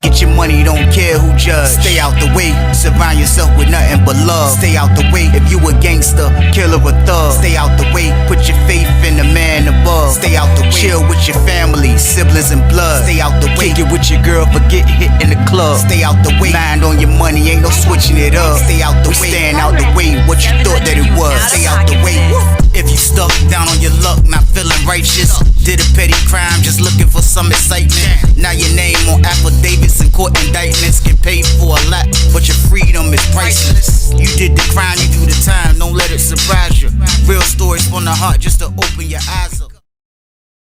Get your money, don't care who judge. Stay out the way, surround yourself with nothing but love. Stay out the way, if you a gangster, killer or thug. Stay out the way, put your faith in the man above. Stay out the way, chill with your family, siblings and blood. Stay out the way, kick it with your girl, forget hit in the club. Stay out the way, mind on your money, ain't no switching it up. Stay out the way, stand out the way, what you thought that it was. Stay out the way, if you stuck down on your luck, not feeling righteous. Did a petty crime, just looking for some excitement. Now your name on affidavits and court indictments. Get paid for a lot, but your freedom is priceless. You did the crime, you do the time, don't let it surprise you. Real stories from the heart, just to open your eyes up.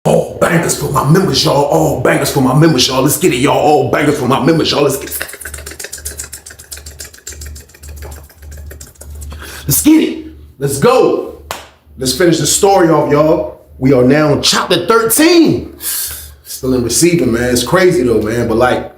All bangers for my members, y'all. All bangers for my members, y'all. Let's get it, y'all. All bangers for my members, y'all. Let's get it. Let's get it. Let's go. Let's finish the story off, y'all. We are now on chapter 13. Still in receiving, man. It's crazy though, man. But like,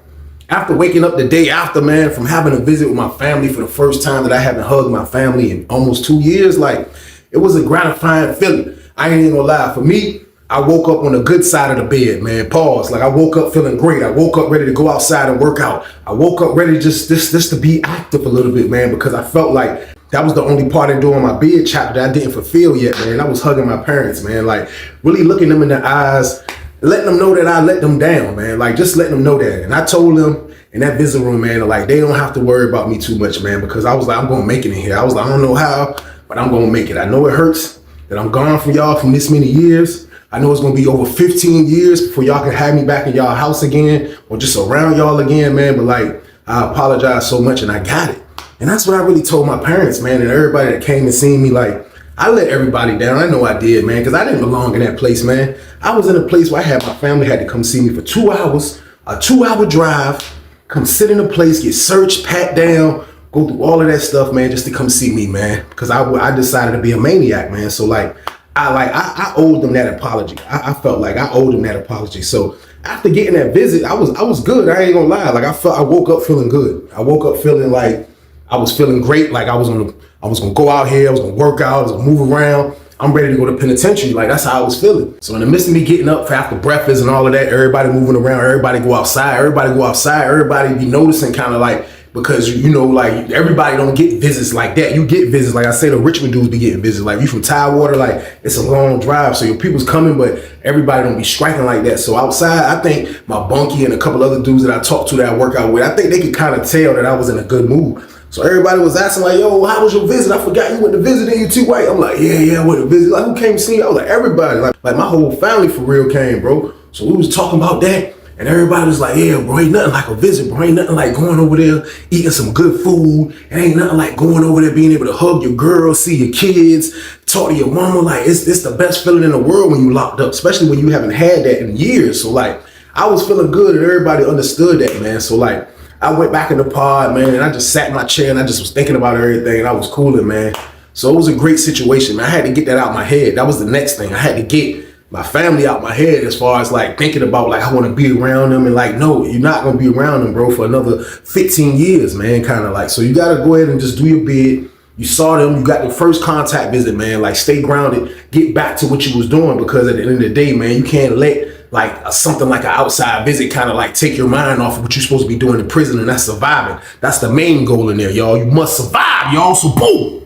after waking up the day after, man, from having a visit with my family for the first time that I haven't hugged my family in almost 2 years, like, it was a gratifying feeling. I ain't even gonna lie. For me, I woke up on the good side of the bed, man. Pause. Like, I woke up feeling great. I woke up ready to go outside and work out. I woke up ready just to be active a little bit, man, because I felt like that was the only part of doing my bed chapter that I didn't fulfill yet, man. I was hugging my parents, man. Like, really looking them in the eyes, letting them know that I let them down, man. Like, just letting them know that. And I told them in that visit room, man, like, they don't have to worry about me too much, man, because I was like, I'm gonna make it in here. I was like, I don't know how, but I'm gonna make it. I know it hurts that I'm gone from y'all from this many years. I know it's gonna be over 15 years before y'all can have me back in y'all house again or just around y'all again, man. But like, I apologize so much and I got it. And that's what I really told my parents, man, and everybody that came and seen me. Like, I let everybody down. I know I did, man, because I didn't belong in that place, man. I was in a place where I had my family had to come see me for 2 hours, a 2-hour drive, come sit in a place, get searched, pat down, go through all of that stuff, man, just to come see me, man, because I decided to be a maniac, man. So like, I owed them that apology. I felt like I owed them that apology. So after getting that visit, I was good. I ain't gonna lie. Like, I woke up feeling good. I woke up feeling like I was feeling great. Like, I was gonna go out here. I was gonna work out. I was gonna move around. I'm ready to go to penitentiary. Like, that's how I was feeling. So in the midst of me getting up for after breakfast and all of that, everybody moving around, everybody go outside, everybody be noticing kind of like, because, you know, like, everybody don't get visits like that. You get visits, like I say, the Richmond dudes be getting visits. Like, you from Tidewater, like, it's a long drive, so your people's coming, but everybody don't be striking like that. So outside, I think my bunkie and a couple other dudes that I talked to that I work out with, I think they could kind of tell that I was in a good mood. So everybody was asking, like, yo, how was your visit? I forgot you went to visit and you too white. I'm like, yeah, I went to visit. Like, who came to see me? I was like, everybody. Like my whole family for real came, bro. So we was talking about that. And everybody was like, yeah, bro, ain't nothing like a visit, bro. Ain't nothing like going over there, eating some good food. It ain't nothing like going over there, being able to hug your girl, see your kids, talk to your mama. Like, it's the best feeling in the world when you locked up, especially when you haven't had that in years. So, like, I was feeling good and everybody understood that, man. So, like, I went back in the pod, man, and I just sat in my chair and I just was thinking about everything and I was cooling, man. So it was a great situation, man. I had to get that out of my head. That was the next thing. I had to get my family out my head as far as like thinking about like I want to be around them and like, no, you're not going to be around them, bro, for another 15 years, man, kind of like. So you got to go ahead and just do your bid. You saw them, you got the first contact visit, man, like stay grounded, get back to what you was doing, because at the end of the day, man, you can't let like something like an outside visit kind of like take your mind off of what you're supposed to be doing in prison, and that's surviving. That's the main goal in there, y'all. You must survive, y'all. So boom.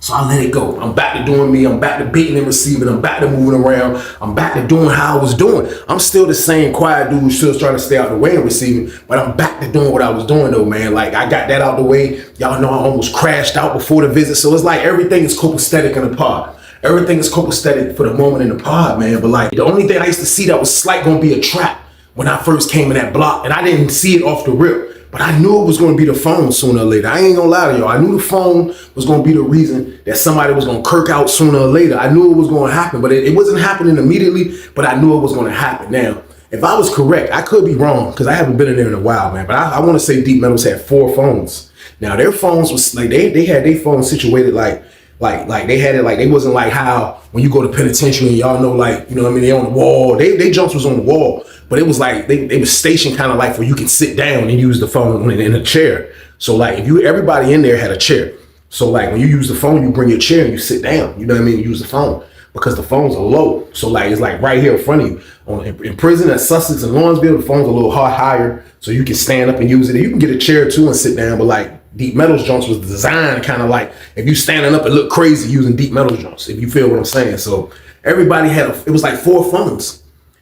So I let it go. I'm back to doing me. I'm back to beating and receiving. I'm back to moving around. I'm back to doing how I was doing. I'm still the same quiet dude, still trying to stay out the way and receiving, but I'm back to doing what I was doing though, man. Like, I got that out the way. Y'all know I almost crashed out before the visit. So it's like everything is copacetic in the pod. Everything is copacetic for the moment in the pod, man. But like, the only thing I used to see that was slight gonna be a trap when I first came in that block, and I didn't see it off the rip. But I knew it was going to be the phone sooner or later. I ain't going to lie to y'all. I knew the phone was going to be the reason that somebody was going to kirk out sooner or later. I knew it was going to happen, but it wasn't happening immediately, but I knew it was going to happen. Now, if I was correct, I could be wrong because I haven't been in there in a while, man. But I want to say Deep Metals had 4 phones. Now, their phones was like, they had their phones situated like they had it like, they wasn't like how when you go to penitentiary and y'all know, like, you know what I mean, they on the wall. They jumps was on the wall, but it was like they was stationed kind of like where you can sit down and use the phone in a chair. So like everybody in there had a chair. So like when you use the phone, you bring your chair and you sit down, you know what I mean, you use the phone. because the phones are low. So like it's like right here in front of you. In prison at Sussex and Lawrenceville, the phones are a little higher, so you can stand up and use it. You can get a chair too and sit down, but like Deep Metals joints was designed kind of like if you standing up, it look crazy using Deep Metals joints, if you feel what I'm saying. So everybody had it was like 4 phones.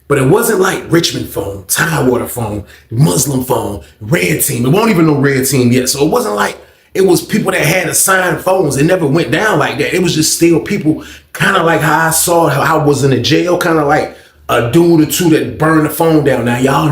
But it wasn't like Richmond phone, Tidewater phone, Muslim phone, Red Team. It won't even know Red Team yet. So it wasn't like it was people that had assigned phones. It never went down like that. It was just still people kind of like how I saw how I was in the jail, kind of like a dude or two that burned the phone down. Now y'all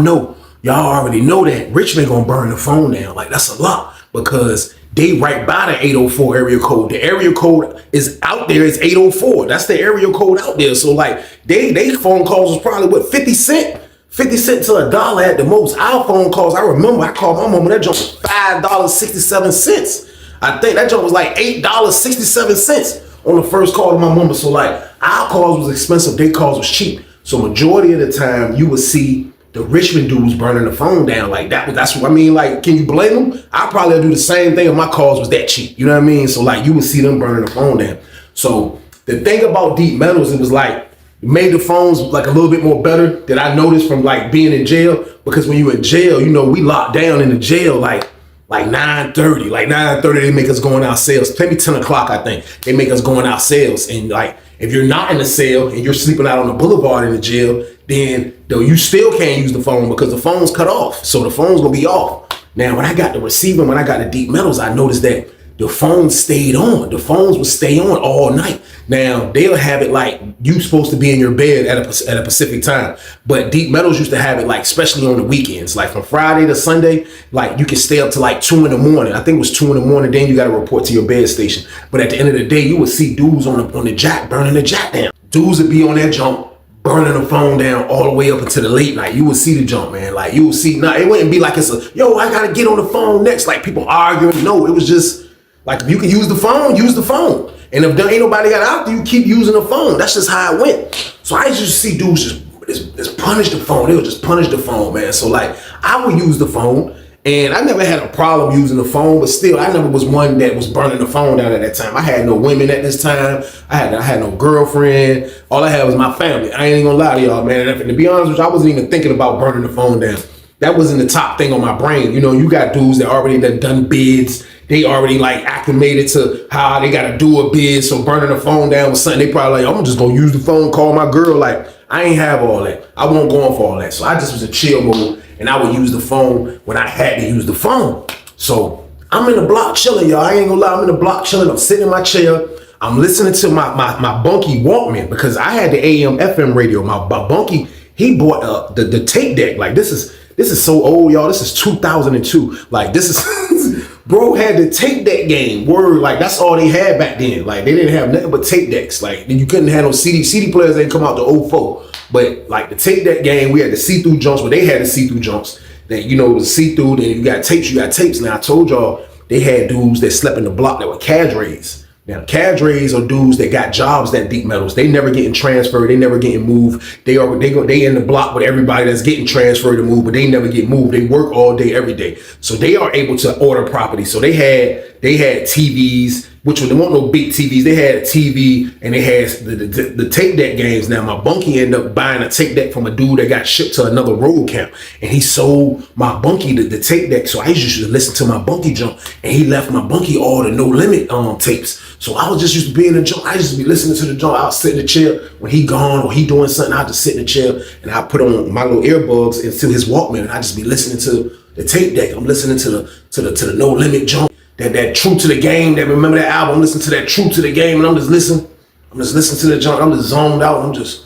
already know that Richmond gonna burn the phone down. Like that's a lot because they right by the 804 area code. The area code is out there. It's 804. That's the area code out there. So like they phone calls was probably what 50 cent to $1 at the most. Our phone calls, I remember I called my mama, that jump was $5.67. I think that jump was like $8.67 on the first call to my mama. So like our calls was expensive, their calls was cheap. So majority of the time you would see the Richmond dudes burning the phone down like that. That's what I mean. Like, can you blame them? I probably do the same thing if my calls was that cheap. You know what I mean? So like you would see them burning the phone down. So the thing about Deep Metals, it was like it made the phones like a little bit more better that I noticed from like being in jail. Because when you in jail, you know, we locked down in the jail like 9:30. Like 9:30, they make us going out sales. Maybe 10 o'clock, I think. They make us going out sales. And like if you're not in the cell and you're sleeping out on the boulevard in the jail, then though you still can't use the phone because the phone's cut off. So the phone's gonna be off. Now, when I got the receiver, when I got the Deep Metals, I noticed that the phone stayed on. The phones would stay on all night. Now, they'll have it like you supposed to be in your bed at a Pacific time. But Deep Metals used to have it like, especially on the weekends, like from Friday to Sunday, like you can stay up to like 2 in the morning. I think it was 2 in the morning, then you got to report to your bed station. But at the end of the day, you would see dudes on the jack, burning the jack down. Dudes would be on that jump, burning the phone down all the way up into the late night. You would see the jump, man. Like you would see, it wouldn't be like it's a, yo, I gotta get on the phone next. Like people arguing. No, it was just like, if you can use the phone, use the phone. And if there ain't nobody got out there, you keep using the phone. That's just how it went. So I used to see dudes just punish the phone. They would just punish the phone, man. So like I would use the phone. And I never had a problem using the phone, but still, I never was one that was burning the phone down at that time. I had no women at this time. I had no girlfriend. All I had was my family. I ain't even gonna lie to y'all, man. And to be honest with you, I wasn't even thinking about burning the phone down. That wasn't the top thing on my brain. You know, you got dudes that already done bids. They already like acclimated to how they gotta do a bid. So burning the phone down was something they probably like, I'm just gonna use the phone, call my girl. Like, I ain't have all that. I wasn't going for all that. So I just was in chill mode. And I would use the phone when I had to use the phone. So I'm in the block chilling, y'all. I ain't gonna lie, I'm in the block chilling. I'm sitting in my chair. I'm listening to my bunkie Walkman because I had the AM FM radio. My bunkie, he bought the tape deck. Like this is so old, y'all. This is 2002. Like this is bro had the tape deck game. Word, like that's all they had back then. Like they didn't have nothing but tape decks. Like you couldn't have no CD players. They come out to 04. But like the tape deck game, we had the see-through jumps, but they had the see-through jumps that, you know, was see-through. Then you got tapes. Now I told y'all they had dudes that slept in the block that were cadres. Now cadres are dudes that got jobs that Deep Metals. They never getting transferred. They never getting moved. They in the block with everybody that's getting transferred to move, but they never get moved. They work all day, every day. So they are able to order property. So they had TVs, which they weren't no big TVs. They had a TV and they had the tape deck games. Now my bunkie ended up buying a tape deck from a dude that got shipped to another road camp, and he sold my bunkie the tape deck. So I used to listen to my bunkie jump, and he left my bunkie all the No Limit tapes. So I was just used to be in the jump. I used to be listening to the jump. I would sit in the chair when he gone or he doing something. I just sit in the chair and I put on my little earbuds into his Walkman, and I just be listening to the tape deck. I'm listening to the No Limit jump. That True to the Game, that remember that album, listen to that True to the Game, and I'm just listening to the jump, I'm just zoned out, I'm just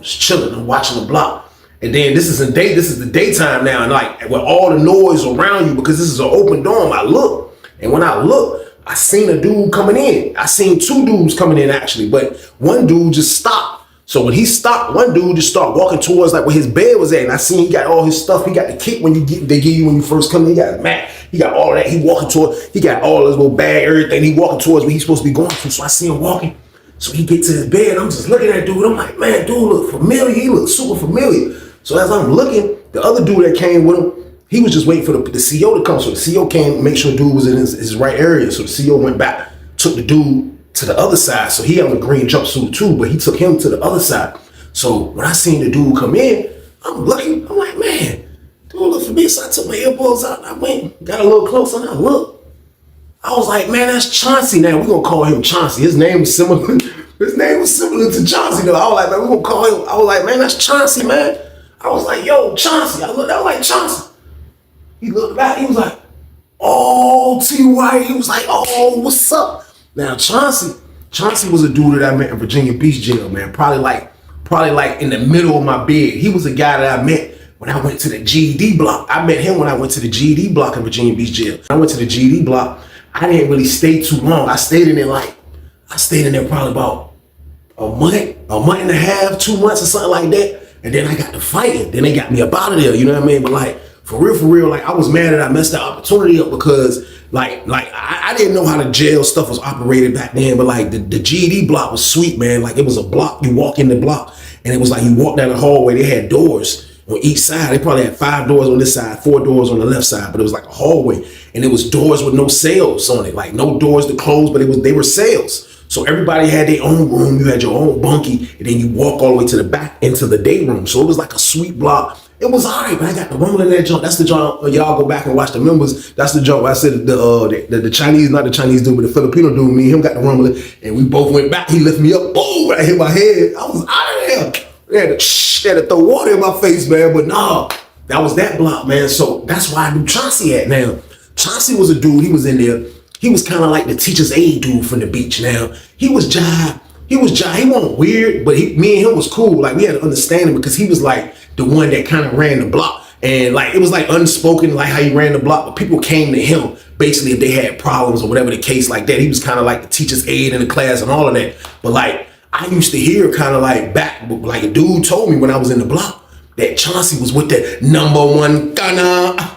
chilling, I'm watching the block. And then this is the daytime now, and like with all the noise around you, because this is an open dome, I look, and when I look, I seen a dude coming in. I seen 2 dudes coming in actually, but one dude just stopped. So when he stopped, one dude just started walking towards like where his bed was at, and I seen he got all his stuff. He got the kit they give you when you first come in. He got a mat. He got all that. He walking toward. He got all his little bag, everything. He walking towards where he's supposed to be going to. So I see him walking. So he get to his bed. I'm just looking at dude. I'm like, man, dude look familiar. He look super familiar. So as I'm looking, the other dude that came with him, he was just waiting for the CO to come. So the CO came, make sure dude was in his right area. So the CO went back, took the dude to the other side. So he had on a green jumpsuit too, but he took him to the other side. So when I seen the dude come in, I'm looking, I'm like, man, dude look for me. So I took my earbuds out and I went, got a little closer and I looked. I was like, man, that's Chauncey now. We're gonna call him Chauncey. His name was similar. His name was similar to Chauncey though. I was like, man, we're gonna call him. I was like, man, that's Chauncey, man. I was like, yo, Chauncey. I was like, Chauncey. He looked back, he was like, oh, T.Y. He was like, oh, what's up? Now, Chauncey was a dude that I met in Virginia Beach jail, man. Probably like in the middle of my bed. He was a guy that I met when I went to the GED block. I met him when I went to the GED block in Virginia Beach jail. I went to the GED block. I didn't really stay too long. I stayed in there probably about a month and a half, 2 months or something like that. And then I got to fighting. Then they got me up out of there, you know what I mean? But like, for real, like I was mad that I messed the opportunity up because like I didn't know how the jail stuff was operated back then, but like the GED block was sweet, man. Like it was a block, you walk in the block and it was like you walk down the hallway, they had doors on each side. They probably had 5 doors on this side, 4 doors on the left side, but it was like a hallway and it was doors with no cells on it, like no doors to close, but they were cells. So everybody had their own room, you had your own bunkie, and then you walk all the way to the back into the day room. So it was like a sweet block. It was all right, but I got the rumble in that joint. That's the joint. Y'all go back and watch the members. That's the joint where I said the Chinese, not the Chinese dude, but the Filipino dude, me and him got the rumble, and we both went back. He lifted me up. Boom! I hit my head. I was out of there. They had to throw water in my face, man. But nah, that was that block, man. So that's why I knew Chauncey at now. Chauncey was a dude. He was in there. He was kind of like the teacher's aide dude from the beach. Now he was jive. He wasn't weird, but me and him was cool. Like we had an understanding because he was like the one that kind of ran the block. And like, it was like unspoken, like how he ran the block, but people came to him basically if they had problems or whatever the case like that. He was kind of like the teacher's aide in the class and all of that. But like, I used to hear kind of like back, like a dude told me when I was in the block that Chauncey was with the #1 gunner.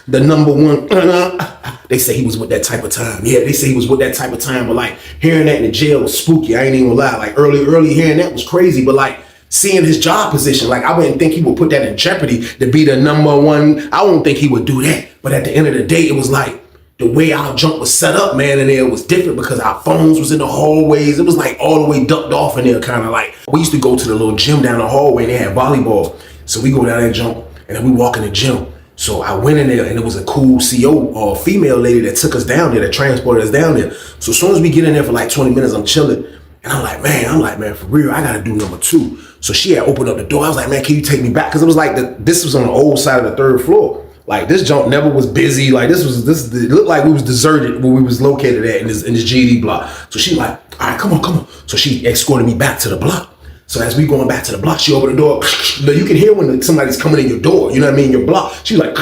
The #1 gunner. They say he was with that type of time. Yeah, they say he was with that type of time. But like hearing that in the jail was spooky. I ain't even gonna lie. Like early hearing that was crazy. But like seeing his job position, like I wouldn't think he would put that in jeopardy to be the #1. I wouldn't think he would do that. But at the end of the day, it was like the way our junk was set up, man, in there was different because our phones was in the hallways. It was like all the way ducked off in there, kind of like. We used to go to the little gym down the hallway. They had volleyball. So we go down there jump and then we walk in the gym. So I went in there and it was a cool CO or female lady that took us down there, that transported us down there. So as soon as we get in there for like 20 minutes, I'm chilling. And I'm like, man, for real, I gotta do #2. So she had opened up the door. I was like, man, can you take me back? Cause it was like, this was on the old side of the 3rd floor. Like this junk never was busy. Like this it looked like we was deserted where we was located at in this GD block. So she like, all right, come on. So she escorted me back to the block. So as we going back to the block, she opened the door. You can hear when somebody's coming in your door, you know what I mean, your block. She like,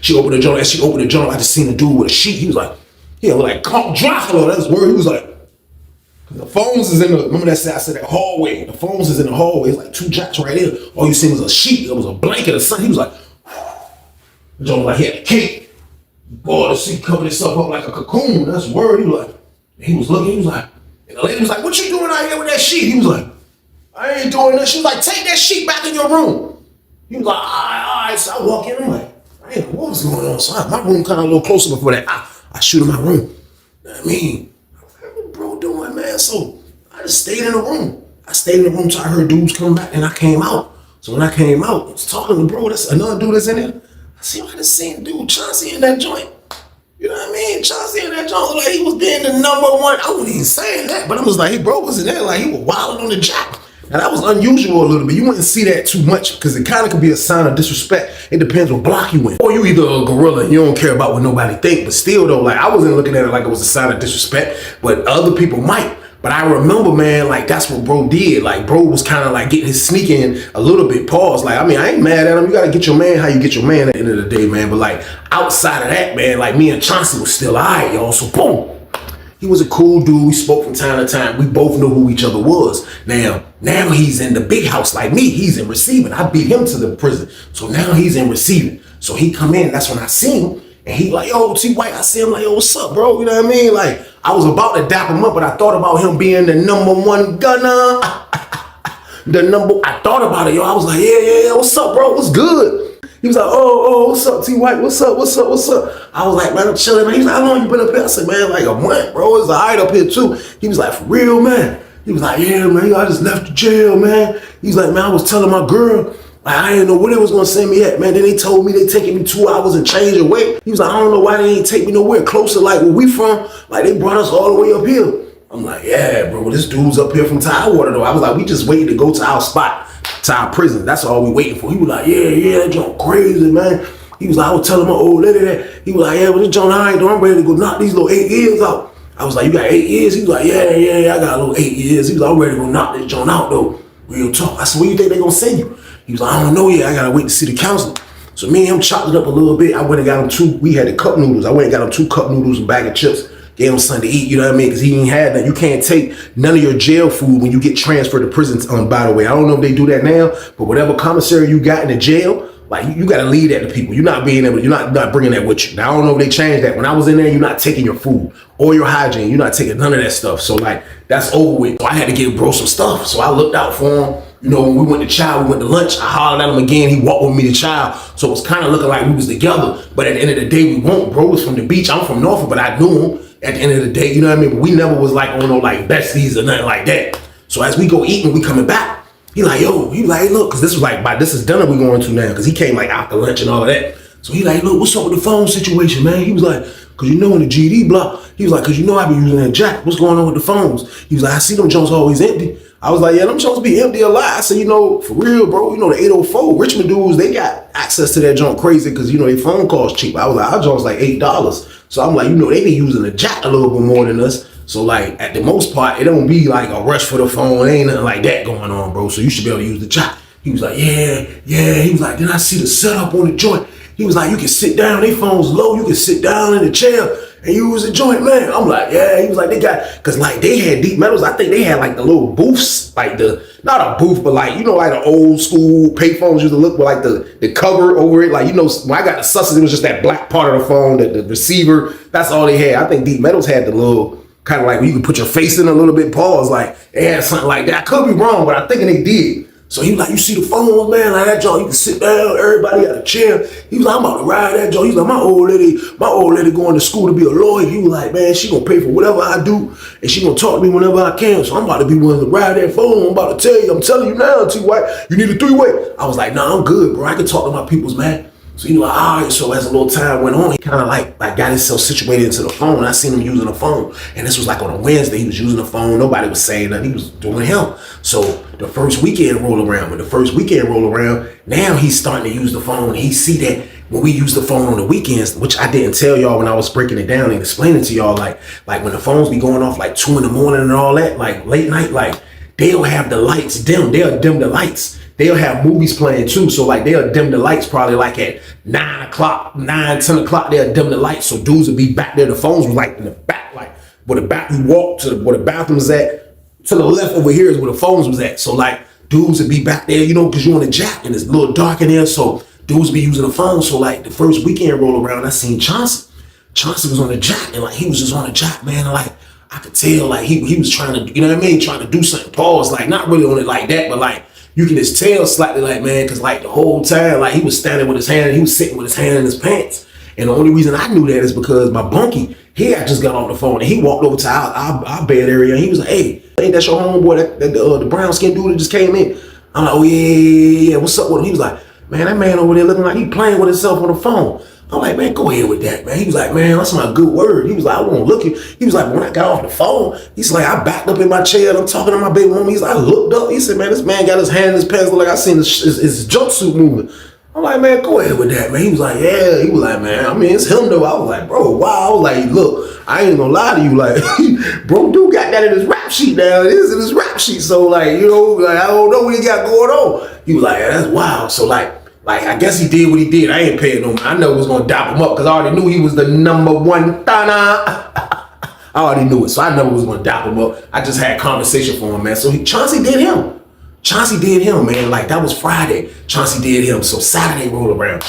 she opened the door. As she opened the door, I just seen a dude with a sheet. He was like, Dracula, that's the word. He was like, the phones is in the, remember that I said that hallway. The phones is in the hallway. It's like 2 jacks right there. All you seen was a sheet. It was a blanket or something. He was like, John like, he had a cape. Boy, the sheet covered itself up like a cocoon. That's the word. He was looking, he was like, and the lady was like, what you doing out here with that sheet? He was like, I ain't doing that. She was like, take that sheet back in your room. He was like, all right. So I walk in, I'm like, damn, what was going on? So my room kind of a little closer before that. I shoot in my room. You know what I mean? What bro doing, man? So I just stayed in the room. I stayed in the room till I heard dudes come back and I came out. So when I came out, I was talking to bro, that's another dude that's in there. I see I just seen dude Chauncey in that joint. You know what I mean? Chauncey in that joint, like he was being the #1. I wasn't even saying that, but I was like, hey, bro was in there, like he was wilding on the jack. Now that was unusual a little bit. You wouldn't see that too much because it kind of could be a sign of disrespect. It depends what block you in. Or you either a gorilla and you don't care about what nobody think, but still though, like I wasn't looking at it like it was a sign of disrespect, but other people might. But I remember, man, like that's what bro did. Like bro was kind of like getting his sneak in a little bit. Pause. Like, I mean, I ain't mad at him. You gotta get your man how you get your man at the end of the day, man. But like outside of that, man, like me and Chauncey was still all right, y'all. So boom. He was a cool dude. We spoke from time to time. We both knew who each other was. Now he's in the big house like me. He's in receiving. I beat him to the prison. So now he's in receiving. So he come in. That's when I seen him. And he like, yo, T White. I see him like, yo, what's up, bro? You know what I mean? Like, I was about to dap him up, but I thought about him being the #1 gunner. I thought about it, yo. I was like, yeah, what's up, bro? What's good? He was like, what's up, T White? What's up? I was like, man, I'm chilling, man. He was like, how long you been up here? I said, man, like a month, bro. It's all right up here too. He was like, for real, man. He was like, yeah, man, I just left the jail, man. He was like, man, I was telling my girl, like, I didn't know where they was gonna send me at, man. Then they told me they taking me 2 hours and change away. He was like, I don't know why they ain't take me nowhere closer, like where we from. Like they brought us all the way up here. I'm like, yeah, bro, this dude's up here from Tidewater though. I was like, we just waiting to go to our spot, to our prison. That's all we waiting for. He was like, yeah, that joint crazy, man. He was like, I was telling my old lady that. He was like, yeah, but this joint, all right, though. I'm ready to go knock these little 8 years out. I was like, you got 8 years? He was like, yeah, I got a little 8 years. He was like, I'm ready to go knock this joint out though. Real talk. I said, where you think they gonna send you? He was like, I don't know yet. I gotta wait to see the counselor. So me and him chopped it up a little bit. I went and got him we had the cup noodles. I went and got him 2 cup noodles and a bag of chips. Gave him something to eat, you know what I mean? Because he ain't had that. You can't take none of your jail food when you get transferred to prison, by the way. I don't know if they do that now, but whatever commissary you got in the jail, like you gotta leave that to people. You're not bringing that with you. Now I don't know if they changed that. When I was in there, you're not taking your food or your hygiene. You're not taking none of that stuff. So like, that's over with. So I had to give bro some stuff. So I looked out for him. You know, when we went to lunch, I hollered at him again. He walked with me to chow. So it was kind of looking like we was together. But at the end of the day, we won't. Bro was from the beach. I'm from Norfolk, but I knew him at the end of the day. You know what I mean? But we never was like on no like besties or nothing like that. So as we go eating, we coming back. He like, yo, he like, hey, look, because this is dinner we going to now. Because he came like after lunch and all of that. So he like, look, what's up with the phone situation, man? He was like, because you know in the GD block, he was like, because you know I be using that jack. What's going on with the phones? He was like, I see them Jones always empty. I was like, yeah, them Jones be empty a lot. I said, you know, for real, bro, you know, the 804 Richmond dudes, they got access to that junk crazy because, you know, their phone calls cheap. I was like, our Jones like $8. So I'm like, you know, they be using the jack a little bit more than us. So like, at the most part, it don't be like a rush for the phone. Ain't nothing like that going on, bro. So you should be able to use the jack. He was like, yeah. He was like, then I see the setup on the joint. He was like, you can sit down, they phone's low. You can sit down in the chair and use the joint, man. I'm like, yeah. He was like, they got, cause like they had deep metals. I think they had like the little booths, like not a booth, but like, you know, like the old school payphones used to look with like the cover over it. Like, you know, when I got the Sussex, it was just that black part of the phone, the receiver. That's all they had. I think deep metals had the little, kind of like where you could put your face in a little bit, pause, like they had something like that. I could be wrong, but I'm thinking they did. So he was like, you see the phones, man, like that joint, you can sit down, everybody got a chair. He was like, I'm about to ride that joint. He's like, my old lady going to school to be a lawyer. He was like, man, she gonna pay for whatever I do, and she gonna talk to me whenever I can. So I'm about to be willing to ride that phone. I'm about to tell you, I'm telling you now, T White, you need a 3-way. I was like, nah, I'm good, bro. I can talk to my peoples, man. So he was like, all right. So as a little time went on, he kind of like got himself situated into the phone. I seen him using the phone. And this was like on a Wednesday. He was using the phone. Nobody was saying nothing. He was doing him. So the first weekend roll around. Now he's starting to use the phone. He see that when we use the phone on the weekends, which I didn't tell y'all when I was breaking it down and explaining to y'all, like when the phones be going off like 2 in the morning and all that, like late night, like they'll have the lights dim. They'll dim the lights. They'll have movies playing too. So like they'll dim the lights probably like at 10 o'clock, they'll dim the lights. So dudes would be back there. The phones was like in the back, like where the back, you walk to where the bathroom is at. To the left over here is where the phones was at. So like dudes would be back there, you know, cause you on the jack and it's a little dark in there. So dudes be using the phone. So like the first weekend roll around, I seen Chauncey. Chauncey was on the jack and like he was just on the jack, man. And like I could tell like he was trying to, you know what I mean? Trying to do something. Pause, like not really on it like that, but like, you can just tell slightly like, man, because like the whole time, like he was standing with his hand, he was sitting with his hand in his pants. And the only reason I knew that is because my bunkie, he had just got off the phone and he walked over to our bed area and he was like, hey, ain't that your homeboy, the brown skin dude that just came in? I'm like, oh yeah, what's up with him? He was like, man, that man over there looking like he playing with himself on the phone. I'm like, man, go ahead with that, man. He was like, man, that's my good word. He was like, I won't look at. He was like, when I got off the phone, he's like, I backed up in my chair and I'm talking to my baby mama. He's like, I looked up. He said, man, this man got his hand in his pants like I seen his jumpsuit moving. I'm like, man, go ahead with that, man. He was like, yeah. He was like, man, I mean, it's him though. I was like, bro, wow. I was like, look, I ain't gonna lie to you. Like, bro, dude got that in his rap sheet now. It is in his rap sheet. So like, you know, like, I don't know what he got going on. He was like, yeah, that's wild. So like, I guess he did what he did. I ain't paying no mind. I know it was gonna dap him up because I already knew he was the #1 Thana. I already knew it, so I know it was gonna dap him up. I just had conversation for him, man. So Chauncey did him. Chauncey did him, man. Like that was Friday. Chauncey did him. So Saturday roll around,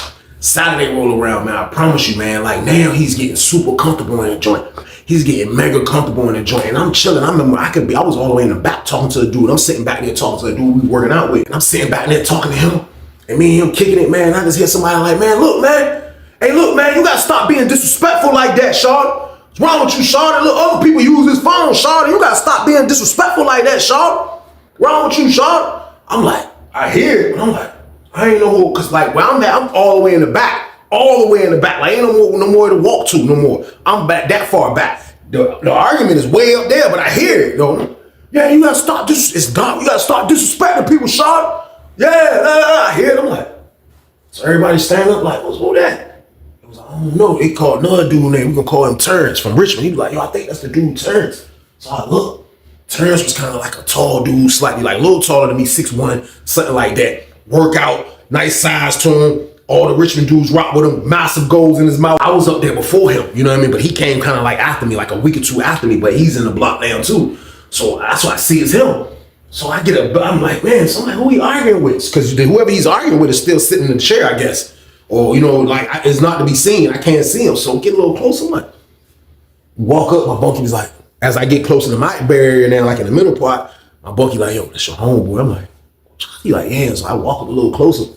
man. I promise you, man. Like now he's getting super comfortable in the joint. He's getting mega comfortable in the joint. And I'm chilling. I remember I was all the way in the back talking to the dude. I'm sitting back there talking to the dude we working out with. And I'm sitting back there talking to him. And me and him kicking it, man. I just hear somebody like, man, look, man. Hey, look, man, you gotta stop being disrespectful like that, Shawty. What's wrong with you, Shawty? Look, other people use this phone, Shawty. You gotta stop being disrespectful like that, Shawty. What's wrong with you, Shawty? I'm like, I hear it, but I'm like, I ain't know, cause like where I'm at, I'm all the way in the back. All the way in the back. Like ain't no more to walk to no more. I'm back that far back. The argument is way up there, but I hear it, though. Yeah, you gotta stop this. It's dumb. You gotta stop disrespecting people, Shawty. Yeah, I hear it. I'm like, so everybody stand up like, what's that? It was like, I don't know. They called another dude named, we gonna call him Terrence from Richmond. He was like, yo, I think that's the dude Terrence. So I look. Terrence was kind of like a tall dude, slightly like a little taller than me, 6'1", something like that. Workout, nice size to him. All the Richmond dudes rock with him, massive goals in his mouth. I was up there before him, you know what I mean? But he came kind of like after me, like a week or two after me, but he's in the block now too. So that's what I see is him. So I I'm like, man, so I'm like, who he arguing with? Because whoever he's arguing with is still sitting in the chair, I guess. Or, you know, like, it's not to be seen. I can't see him. So get a little closer. I'm like, walk up, my bunkie was like, as I get closer to my barrier now, like in the middle part, my bunkie like, yo, that's your homeboy. I'm like, he like, yeah. So I walk up a little closer.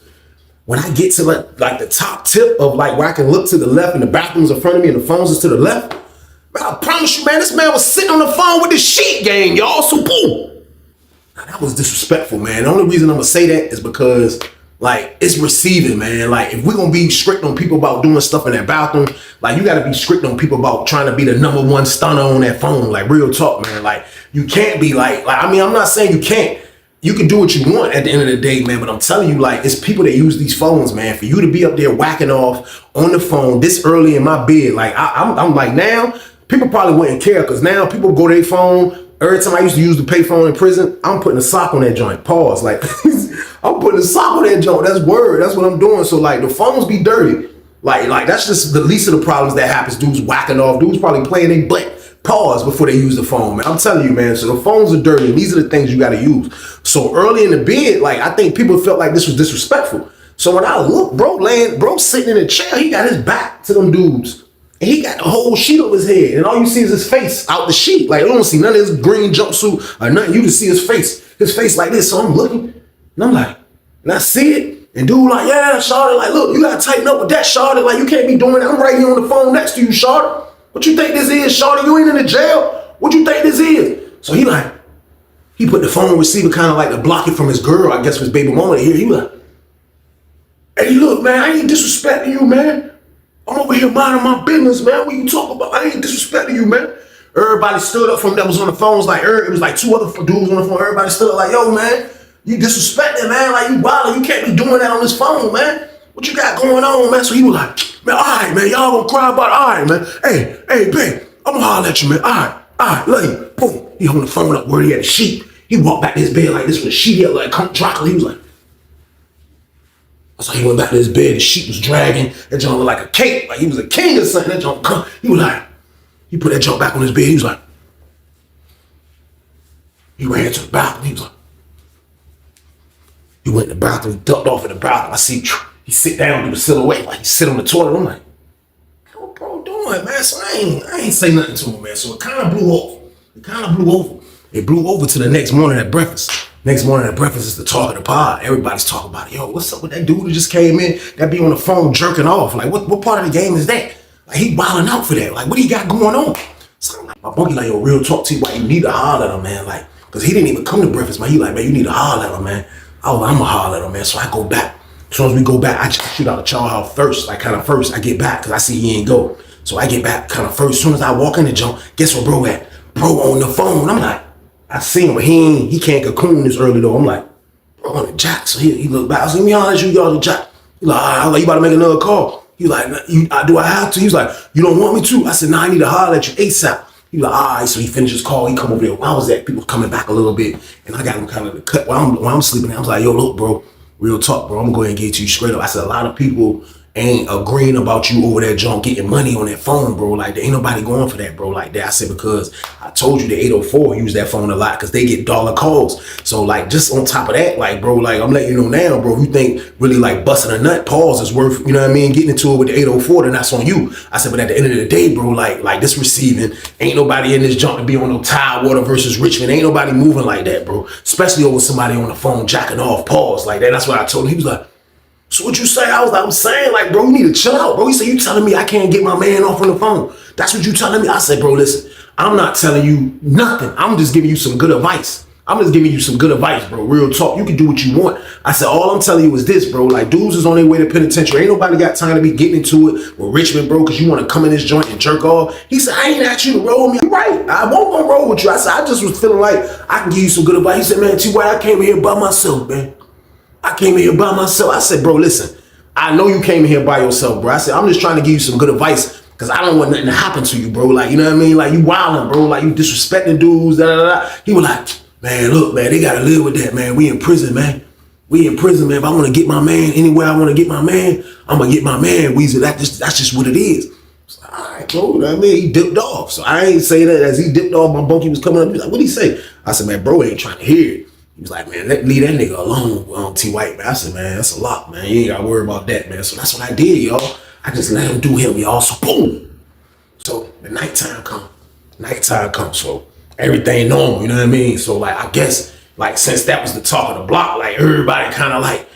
When I get to like the top tip of like where I can look to the left and the bathrooms in front of me and the phones is to the left, man, I promise you, man, this man was sitting on the phone with the sheet gang, y'all. So boom. Now, that was disrespectful, man. The only reason I'm gonna say that is because like it's receiving, man. Like if we're gonna be strict on people about doing stuff in that bathroom, like you gotta be strict on people about trying to be the #1 stunner on that phone. Like real talk, man. Like you can't be like I mean, I'm not saying you can't. You can do what you want at the end of the day, man, but I'm telling you, like, it's people that use these phones, man. For you to be up there whacking off on the phone this early in my bed, like, I'm like, now, people probably wouldn't care, because now people go to their phone. Every time I used to use the payphone in prison, I'm putting a sock on that joint. Pause. Like, I'm putting a sock on that joint. That's word. That's what I'm doing. So, like, the phones be dirty. Like that's just the least of the problems that happens. Dudes whacking off. Dudes probably playing their butt. Pause before they use the phone, man. I'm telling you, man. So the phones are dirty. And these are the things you got to use. So early in the bed, like I think people felt like this was disrespectful. So when I look, bro sitting in a chair, he got his back to them dudes. And he got the whole sheet over his head. And all you see is his face out the sheet. Like you don't see none of his green jumpsuit or nothing. You just see his face like this. So I'm looking and I'm like, and I see it. And dude like, yeah, Shawty, like, look, you got to tighten up with that, Shawty. Like, you can't be doing that. I'm right here on the phone next to you, Shawty. What you think this is, Shawty? You ain't in the jail. What you think this is? So he put the phone receiver kind of like to block it from his girl, I guess, for his baby mama to hear. He like, hey, look, man, I ain't disrespecting you, man. I'm over here minding my business, man. What you talking about? I ain't disrespecting you, man. Everybody stood up from that was on the phones. Like, it was like two other dudes on the phone. Everybody stood up like, yo, man, you disrespecting, man. Like, you wildin'. You can't be doing that on this phone, man. What you got going on, man? So he was like, man, all right, man, y'all gonna cry about it. All right, man. Hey, babe, I'm gonna holler at you, man. All right, love you. Boom. He hung the phone up where he had a sheet. He walked back to his bed like this with a sheet. He had like Dracula. He was like, so he went back to his bed. The sheet was dragging. That junk looked like a cake. Like he was a king or something. That junk come. He was like, he put that junk back on his bed. He was like, he ran to the bathroom. He was like, he went in the bathroom. He ducked off in the bathroom. I see he sit down, do the silhouette, like he sit on the toilet. I'm like, what bro doing, man? So I ain't say nothing to him, man. So it kind of blew over. It blew over to the next morning at breakfast. Next morning at breakfast is the talk of the pod. Everybody's talking about it. Yo, what's up with that dude who just came in that be on the phone jerking off? Like, what part of the game is that? Like, he wilding out for that. Like, what he got going on? So I'm like, my bunkie like, yo, real talk to you, why you need to holler at him, man. Like, because he didn't even come to breakfast, man. He like, man, you need to holler at him, man. I'm going to holler at him, man. So I go back. As soon as we go back, I shoot out the chow house first. Like, kind of first. I get back because I see he ain't go. So I get back kind of first. As soon as I walk in the jump, guess where bro at? Bro on the phone. I'm like, I seen him, but he can't cocoon this early though. I'm like, bro on the jack. So he looked back. I was like, me honest, you got the jack. He like, all right, you about to make another call. He like, do I have to? He was like, you don't want me to? I said, nah, I need to holler at you ASAP. He like, all right. So he finished his call. He come over there. Where I was at, people coming back a little bit, and I got him kind of the cut while I'm sleeping. I was like, yo, look, bro, real talk, bro. I'm gonna go ahead and get you straight up. I said, a lot of people ain't agreeing about you over that junk getting money on that phone, bro. Like, there ain't nobody going for that, bro. Like that. I said, because I told you the 804 use that phone a lot because they get dollar calls. So, like, just on top of that, like, bro, like, I'm letting you know now, bro, if you think really, like, busting a nut pause is worth, you know what I mean, getting into it with the 804, then that's on you. I said, but at the end of the day, bro, like this receiving, ain't nobody in this junk to be on no Tidewater versus Richmond. Ain't nobody moving like that, bro. Especially over somebody on the phone jacking off, pause like that. That's what I told him. He was like, So what you say? I'm saying, like, bro, you need to chill out, bro. He said, you telling me I can't get my man off on the phone. That's what you telling me? I said, bro, listen, I'm not telling you nothing. I'm just giving you some good advice. I'm just giving you some good advice, bro. Real talk. You can do what you want. I said, all I'm telling you is this, bro. Like, dudes is on their way to penitentiary. Ain't nobody got time to be getting into it with Richmond, bro, because you want to come in this joint and jerk off. He said, I ain't asked you to roll with me. Right. I won't go roll with you. I said, I just was feeling like I can give you some good advice. He said, man, T.Y., I came here by myself, man. I came here by myself. I said, bro, listen, I know you came here by yourself, bro. I said, I'm just trying to give you some good advice because I don't want nothing to happen to you, bro. Like, you know what I mean? Like, you wilding, bro. Like, you disrespecting dudes, da, da, da. He was like, man, look, man, they got to live with that, man. We in prison, man. We in prison, man. If I want to get my man anywhere I want to get my man, I'm going to get my man, Weezy. That's just what it is. So, all right, bro. You know what I mean? He dipped off. So I ain't say that as he dipped off, my bunkie was coming up. He was like, what'd he say? I said, man, bro ain't trying to hear it. He was like, man, leave that nigga alone, T. White, man. I said, man, that's a lot, man. You ain't got to worry about that, man. So that's what I did, y'all. I just let him do him, y'all. So boom. So the nighttime come. So everything normal, you know what I mean? So like, I guess, like, since that was the talk of the block, like everybody kind of like,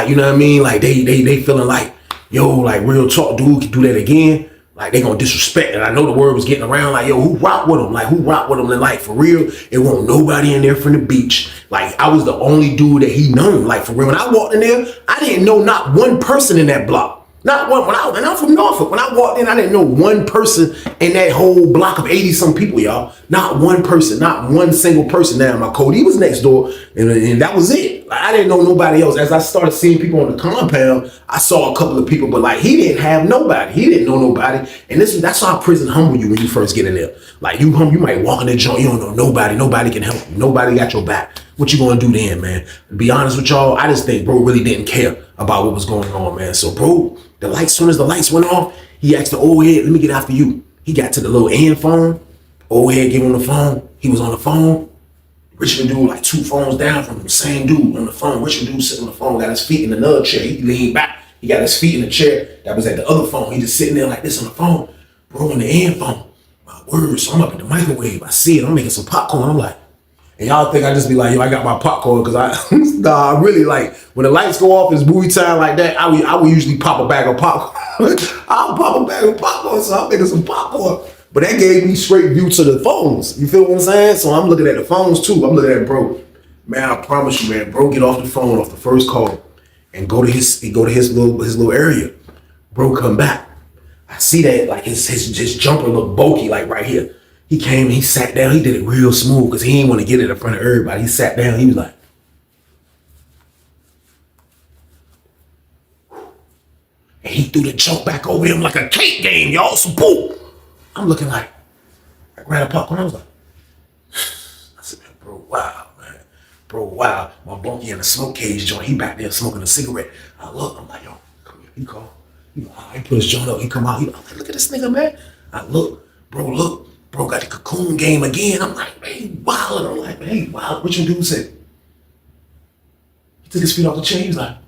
you know what I mean? Like they feeling like, yo, like real talk, dude can do that again. Like, they gonna disrespect it. I know the word was getting around, like, yo, who rock with him? Like, who rock with him? And like, for real, it wasn't nobody in there from the beach. Like, I was the only dude that he known. Like, for real, when I walked in there, I didn't know not one person in that block. Not one. And I'm from Norfolk. When I walked in, I didn't know one person in that whole block of 80-some people, y'all. Not one person, not one single person. Now, my Cody was next door, and that was it. Like, I didn't know nobody else. As I started seeing people on the compound, I saw a couple of people, but like, he didn't have nobody. He didn't know nobody. And that's how prison humble you when you first get in there. Like, you might walk in the joint, you don't know nobody. Nobody can help you. Nobody got your back. What you gonna do then, man? To be honest with y'all, I just think bro really didn't care about what was going on, man. So bro, soon as the lights went off, he asked the old head, let me get after you. He got to the little end phone. Old head gave him the phone. He was on the phone. Richmond dude, like 2 phones down from him, same dude on the phone. Richmond dude sitting on the phone, got his feet in another chair. He leaned back. He got his feet in the chair that was at the other phone. He just sitting there like this on the phone. Bro, on the end phone. My word, so I'm up in the microwave. I see it. I'm making some popcorn. I'm like, and y'all think I just be like, yo, I got my popcorn, because I really like, when the lights go off, it's movie time like that, I would usually pop a bag of popcorn. I'll pop a bag of popcorn, so I'm making some popcorn. But that gave me straight view to the phones. You feel what I'm saying? So I'm looking at the phones too. I'm looking at bro. Man, I promise you, man, bro, get off the phone off the first call and go to his little area. Bro, come back. I see that like his jumper look bulky, like right here. He came, he sat down, he did it real smooth because he didn't want to get it in front of everybody. He sat down, he was like, and he threw the jump back over him like a cake game, y'all. So boom. I'm looking like, I grabbed a popcorn. I was like, I said, man, bro, wow, man. Bro, wow. My bunkie in the smoke cage joint, he back there smoking a cigarette. I look, I'm like, yo, come here. He called. He put his joint up, he come out. I'm like, look at this nigga, man. I look. Bro got the cocoon game again. I'm like, man, he wildin'. I'm like, man, he wild. What your dude said? He took his feet off the chair. He was like,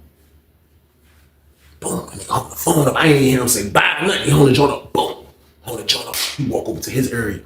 boom. And he hung the phone up. I ain't hear him say bye, nothing. He hung the joint up. Boom. Hung the joint up. He walk over to his area.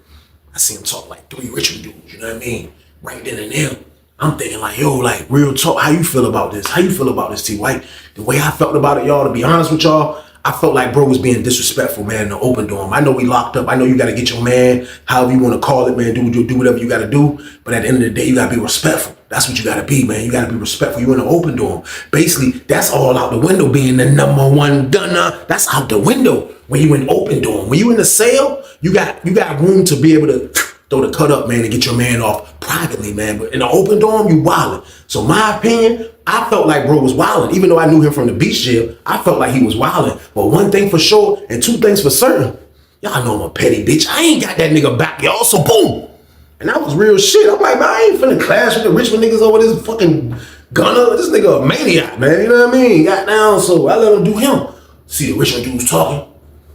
I see him talk like 3 Richmond dudes. You know what I mean? Right then and there. I'm thinking like, yo, like real talk. How you feel about this? How you feel about this, T. White? The way I felt about it, y'all, to be honest with y'all, I felt like bro was being disrespectful, man, in the open door. I know we locked up. I know you got to get your man, however you want to call it, man. Do whatever you got to do. But at the end of the day, you got to be respectful. That's what you got to be, man. You got to be respectful. You in the open door. Basically, that's all out the window, being the #1 gunner. That's out the window when you in open door. When you in the cell, you got room to be able to throw the cut up, man, and get your man off privately, man. But in the open dorm, you wildin'. So my opinion, I felt like bro was wildin'. Even though I knew him from the beach jail, I felt like he was wildin'. But one thing for sure, and 2 things for certain, y'all know I'm a petty bitch. I ain't got that nigga back, y'all. So boom. And that was real shit. I'm like, man, I ain't finna clash with the Richmond niggas over this fucking gunner. This nigga a maniac, man. You know what I mean? Got down, so I let him do him. See the Richmond dudes talking.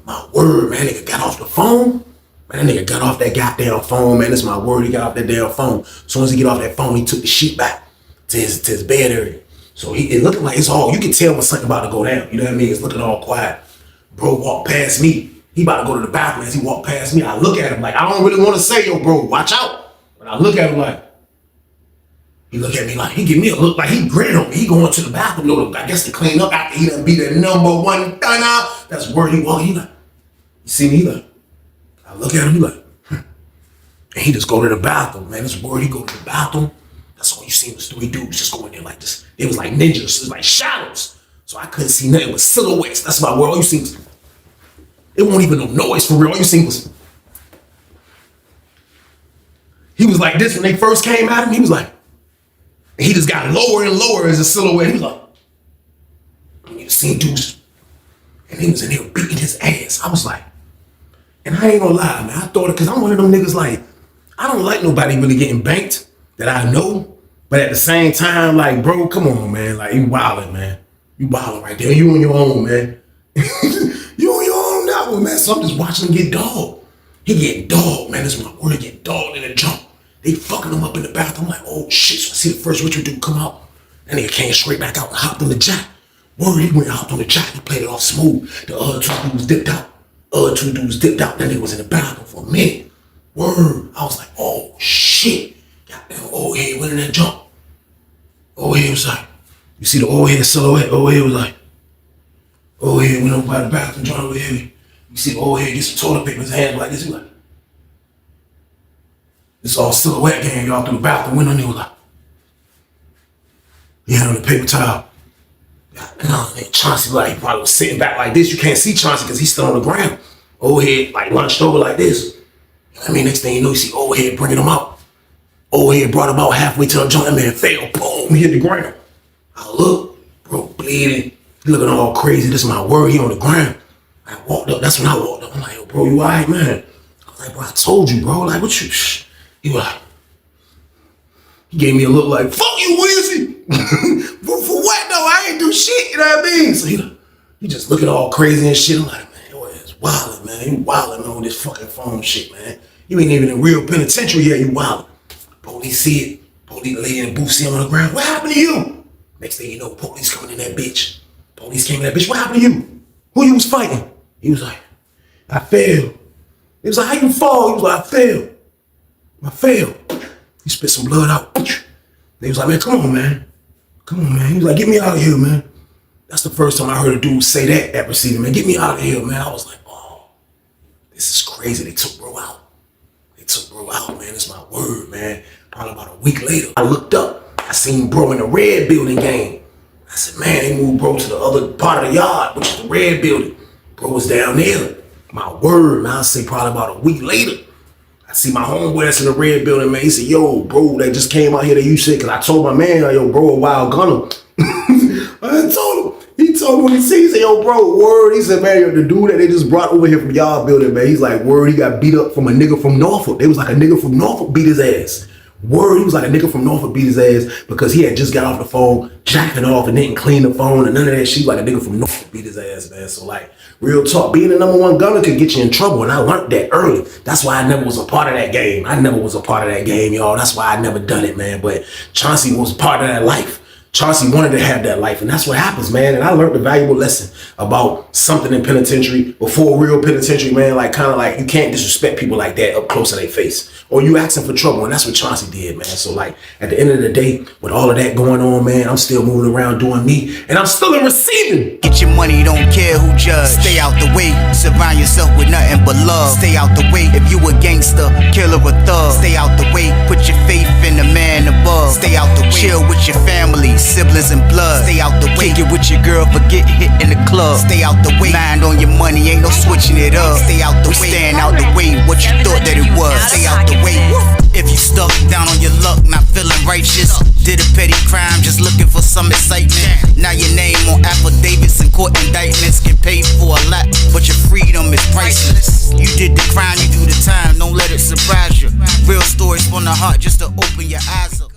My word, man, nigga got off the phone. Man, that nigga got off that goddamn phone, man. That's my word. He got off that damn phone. As soon as he get off that phone, he took the sheet back to his bed area. So it looking like it's all, you can tell when something about to go down. You know what I mean? It's looking all quiet. Bro walked past me. He about to go to the bathroom. As he walked past me, I look at him like, I don't really want to say, yo, bro, watch out. But I look at him like, He look at me like, he give me a look like he grin on me. He going to the bathroom, I guess to clean up after he done be the #1 dunner. That's where he walk. He like, you see me? He like, I look at him, he like, and he just go to the bathroom, man. That's where he go to the bathroom. That's all you see was 3 dudes just going there like this. It was like ninjas, it was like shadows. So I couldn't see nothing but silhouettes. That's my word. All you see was, it wasn't even no noise for real. All you see was, he was like this when they first came at him. He was like, he just got lower and lower as a silhouette. He was like, you just seen dudes, and he was in there beating his ass. I was like, and I ain't gonna lie, man. I thought it, cause I'm one of them niggas like, I don't like nobody really getting banked that I know. But at the same time, like, bro, come on, man. Like, you wildin', man. You wildin' right there. You on your own, man. You on your own now, one, man. So I'm just watching him get dogged. He getting dogged, man. That's my word. He getting dogged in the jump. They fucking him up in the bathroom. I'm like, oh shit. So I see the first Richard dude come out. That nigga came straight back out and hopped on the jack. Word, he went out on the jack. He played it off smooth. The other 2 dudes dipped out. That nigga was in the bathroom for a minute. Word. I was like, oh shit. Goddamn old head went in that jump. Old head was like, you see the old head silhouette? Old head was like, old head went over by the bathroom, John over here. You see the old head get some toilet paper in his hand like this. He was like, this all silhouette game, y'all through the bathroom window, and he was like, he had on the paper towel. And Chauncey, like, he probably was sitting back like this. You can't see Chauncey because he's still on the ground. Old head, like, lunched over like this. I mean, next thing you know, you see old head bringing him out. Old head brought him out halfway to the joint. That man fell, boom, he hit the ground. I look, bro, bleeding. He looking all crazy. This is my word, he on the ground. I walked up, that's when I walked up. I'm like, yo, bro, you all right, man? I was like, bro, I told you, bro. Like, what you, He was like, he gave me a look like, fuck you, Weezy. For what, though? I ain't do shit, you know what I mean? So he just looking all crazy and shit. I'm like, man, your ass wildin', man. You wildin', man, on this fucking phone shit, man. You ain't even in real penitentiary yet, you wildin'. Police see it. Police lady in the booth see him on the ground. What happened to you? Next thing you know, police coming in that bitch. Police came in that bitch. What happened to you? Who you was fighting? He was like, I fell. He was like, how you fall? He was like, I fell. I fell. He spit some blood out. They was like, man, come on, man. Come on, man. He was like, get me out of here, man. That's the first time I heard a dude say that at receiving, man. Get me out of here, man. I was like, oh, this is crazy. They took bro out. They took bro out, man. It's my word, man. Probably about a week later, I looked up. I seen bro in the red building game. I said, man, they moved bro to the other part of the yard, which is the red building. Bro was down there. My word, man. I say probably about a week later, I see my homeboy that's in the red building, man. He said, yo, bro, that just came out here that you said, because I told my man, yo, bro, a wild gunner. I told him. He told me when he said, he said, yo, bro, word. He said, man, the dude that they just brought over here from y'all building, man, he's like, word, he got beat up from a nigga from Norfolk. They was like a nigga from Norfolk beat his ass. Word, he was like a nigga from Norfolk beat his ass because he had just got off the phone, jacking off and didn't clean the phone and none of that shit. Like a nigga from Norfolk beat his ass, man. So like, real talk, being a #1 gunner could get you in trouble, and I learned that early. That's why I never was a part of that game. I never was a part of that game, y'all. That's why I never done it, man. But Chauncey was part of that life. Chauncey wanted to have that life, and that's what happens, man. And I learned a valuable lesson about something in penitentiary, before real penitentiary, man. Like, kind of like, you can't disrespect people like that up close to their face, or you asking for trouble, and that's what Chauncey did, man. So like, at the end of the day, with all of that going on, man, I'm still moving around doing me, and I'm still in receiving. Get your money, don't care who judge. Stay out the way, surround yourself with nothing but love. Stay out the way, if you a gangster, killer or thug. Stay out the way, put your faith in the man above. Stay out the way, chill with your family, siblings and blood. Stay out the way, kick it with your girl, forget hit in the club. Stay out the way, mind on your money, ain't no switching it up. Stay out the way, stand out the way, what you thought that it was. Stay out the way, if you stuck down on your luck, not feeling righteous. Did a petty crime, just looking for some excitement. Now your name on affidavits and court indictments. Get paid for a lot, but your freedom is priceless. You did the crime, you do the time, don't let it surprise you. Real stories from the heart, just to open your eyes up.